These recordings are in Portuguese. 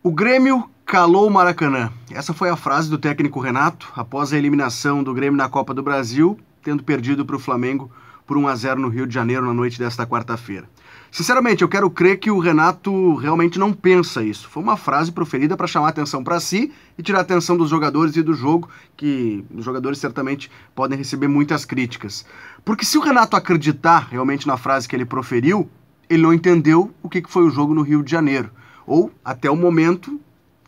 O Grêmio calou o Maracanã. Essa foi a frase do técnico Renato após a eliminação do Grêmio na Copa do Brasil, tendo perdido para o Flamengo por 1-0 no Rio de Janeiro na noite desta quarta-feira. Sinceramente, eu quero crer que o Renato realmente não pensa isso. Foi uma frase proferida para chamar atenção para si e tirar a atenção dos jogadores e do jogo, que os jogadores certamente podem receber muitas críticas. Porque se o Renato acreditar realmente na frase que ele proferiu, ele não entendeu o que foi o jogo no Rio de Janeiro. Ou, até o momento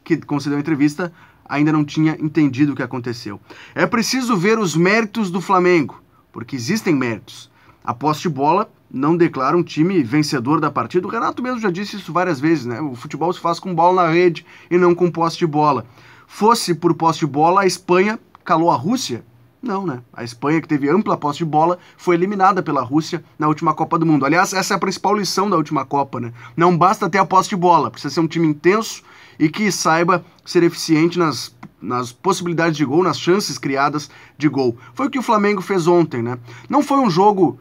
que concedeu a entrevista, ainda não tinha entendido o que aconteceu. É preciso ver os méritos do Flamengo, porque existem méritos. A posse de bola não declara um time vencedor da partida. O Renato mesmo já disse isso várias vezes, né? O futebol se faz com bola na rede e não com posse de bola. Fosse por posse de bola, a Espanha calou a Rússia? Não, né? A Espanha, que teve ampla posse de bola, foi eliminada pela Rússia na última Copa do Mundo. Aliás, essa é a principal lição da última Copa, né? Não basta ter a posse de bola, precisa ser um time intenso e que saiba ser eficiente nas possibilidades de gol, nas chances criadas de gol. Foi o que o Flamengo fez ontem, né? Não foi um jogo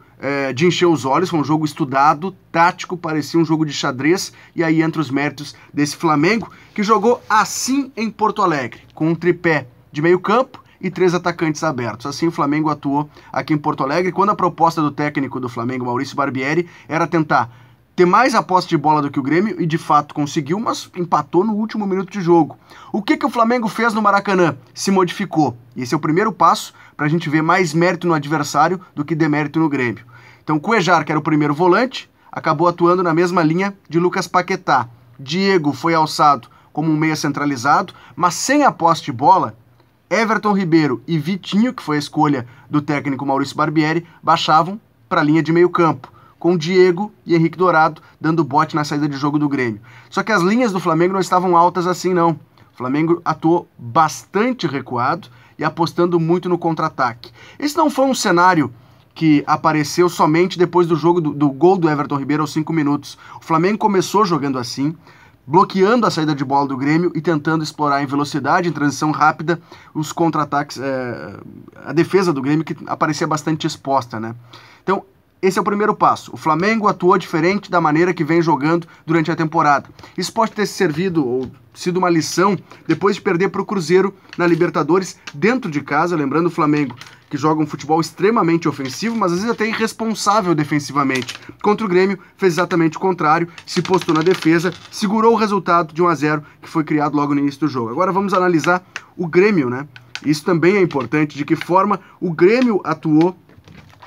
de encher os olhos, foi um jogo estudado, tático, parecia um jogo de xadrez, e aí entra os méritos desse Flamengo, que jogou assim em Porto Alegre, com um tripé de meio campo e 3 atacantes abertos. Assim o Flamengo atuou aqui em Porto Alegre, quando a proposta do técnico do Flamengo, Maurício Barbieri, era tentar ter mais a posse de bola do que o Grêmio, e de fato conseguiu, mas empatou no último minuto de jogo. O que o Flamengo fez no Maracanã? Se modificou. E esse é o primeiro passo para a gente ver mais mérito no adversário do que demérito no Grêmio. Então, Cuéllar, que era o primeiro volante, acabou atuando na mesma linha de Lucas Paquetá. Diego foi alçado como um meia centralizado, mas sem a posse de bola, Everton Ribeiro e Vitinho, que foi a escolha do técnico Maurício Barbieri, baixavam para a linha de meio campo, com Diego e Henrique Dourado dando bote na saída de jogo do Grêmio. Só que as linhas do Flamengo não estavam altas assim, não. O Flamengo atuou bastante recuado e apostando muito no contra-ataque. Esse não foi um cenário que apareceu somente depois do jogo do gol do Everton Ribeiro aos 5 minutos. O Flamengo começou jogando assim, bloqueando a saída de bola do Grêmio e tentando explorar em velocidade, em transição rápida, os contra-ataques, a defesa do Grêmio, que aparecia bastante exposta, né? Então, esse é o primeiro passo. O Flamengo atuou diferente da maneira que vem jogando durante a temporada. Isso pode ter servido ou sido uma lição depois de perder para o Cruzeiro na Libertadores dentro de casa, lembrando o Flamengo que joga um futebol extremamente ofensivo, mas às vezes até irresponsável defensivamente. Contra o Grêmio, fez exatamente o contrário, se postou na defesa, segurou o resultado de 1-0 que foi criado logo no início do jogo. Agora vamos analisar o Grêmio, né? Isso também é importante, de que forma o Grêmio atuou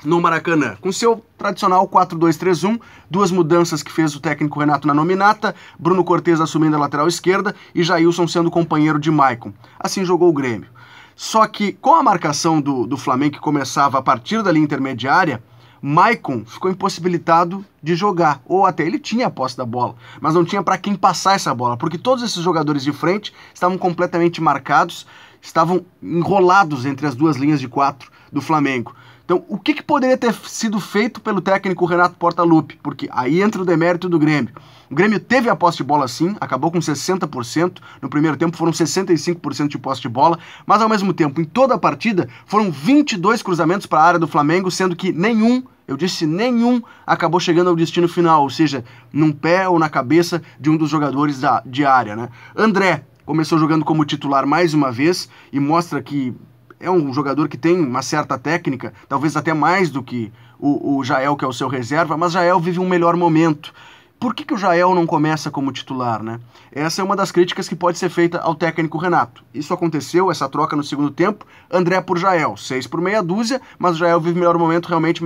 no Maracanã, com seu tradicional 4-2-3-1, 2 mudanças que fez o técnico Renato na nominata, Bruno Cortez assumindo a lateral esquerda e Jailson sendo companheiro de Maicon. Assim jogou o Grêmio. Só que com a marcação do Flamengo, que começava a partir da linha intermediária, Maicon ficou impossibilitado de jogar, ou até ele tinha a posse da bola, mas não tinha para quem passar essa bola, porque todos esses jogadores de frente estavam completamente marcados, estavam enrolados entre as 2 linhas de 4 do Flamengo. Então, o que poderia ter sido feito pelo técnico Renato Portaluppi? Porque aí entra o demérito do Grêmio. O Grêmio teve a posse de bola sim, acabou com 60%, no primeiro tempo foram 65% de posse de bola, mas ao mesmo tempo, em toda a partida, foram 22 cruzamentos para a área do Flamengo, sendo que nenhum, eu disse nenhum, acabou chegando ao destino final, ou seja, num pé ou na cabeça de um dos jogadores de área, né? André começou jogando como titular mais uma vez e mostra que é um jogador que tem uma certa técnica, talvez até mais do que o Jael, que é o seu reserva, mas Jael vive um melhor momento. Por que o Jael não começa como titular, né? Essa é uma das críticas que pode ser feita ao técnico Renato. Isso aconteceu, essa troca no segundo tempo, André por Jael, 6 por meia dúzia, mas o Jael vive o melhor momento, realmente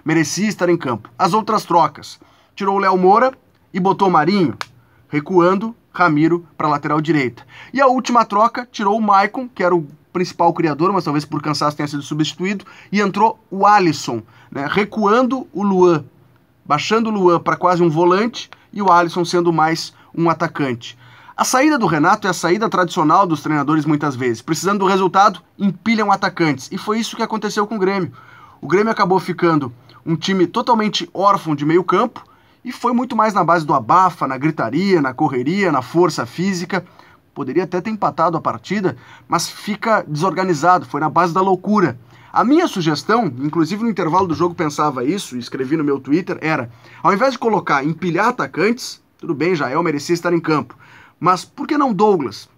merecia estar em campo. As outras trocas, tirou o Léo Moura e botou o Marinho, recuando Ramiro para a lateral direita. E a última troca, tirou o Maicon, que era o principal criador, mas talvez por cansaço tenha sido substituído, e entrou o Alisson, né, recuando o Luan, baixando o Luan para quase um volante e o Alisson sendo mais um atacante. A saída do Renato é a saída tradicional dos treinadores muitas vezes. Precisando do resultado, empilham atacantes. E foi isso que aconteceu com o Grêmio. O Grêmio acabou ficando um time totalmente órfão de meio campo e foi muito mais na base do abafa, na gritaria, na correria, na força física. Poderia até ter empatado a partida, mas fica desorganizado, foi na base da loucura. A minha sugestão, inclusive no intervalo do jogo pensava isso, e escrevi no meu Twitter, era, ao invés de colocar, empilhar atacantes, tudo bem, Jael merecia estar em campo, Mas por que não Douglas?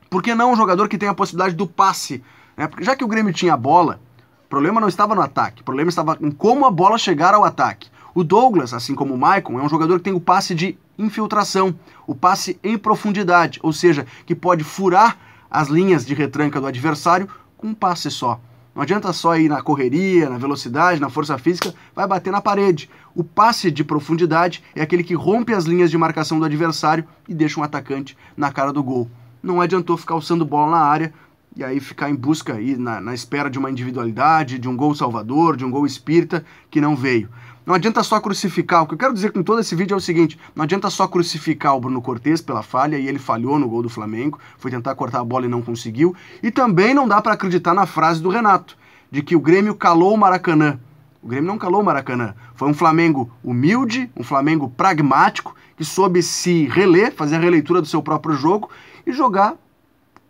Por que não um jogador que tem a possibilidade do passe? Porque já que o Grêmio tinha a bola, o problema não estava no ataque, o problema estava em como a bola chegar ao ataque. O Douglas, assim como o Maicon, é um jogador que tem o passe de infiltração, o passe em profundidade, ou seja, que pode furar as linhas de retranca do adversário com um passe só. Não adianta só ir na correria, na velocidade, na força física, vai bater na parede. O passe de profundidade é aquele que rompe as linhas de marcação do adversário e deixa um atacante na cara do gol. Não adiantou ficar alçando bola na área e aí ficar em busca, aí na espera de uma individualidade, de um gol salvador, de um gol espírita que não veio. Não adianta só crucificar, o que eu quero dizer com todo esse vídeo é o seguinte, não adianta só crucificar o Bruno Cortez pela falha, e ele falhou no gol do Flamengo, foi tentar cortar a bola e não conseguiu, e também não dá para acreditar na frase do Renato, de que o Grêmio calou o Maracanã. O Grêmio não calou o Maracanã, foi um Flamengo humilde, um Flamengo pragmático, que soube se reler, fazer a releitura do seu próprio jogo e jogar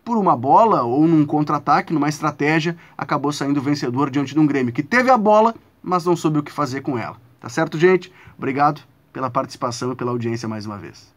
por uma bola ou num contra-ataque, numa estratégia, acabou saindo vencedor diante de um Grêmio que teve a bola, mas não soube o que fazer com ela. Tá certo, gente? Obrigado pela participação e pela audiência mais uma vez.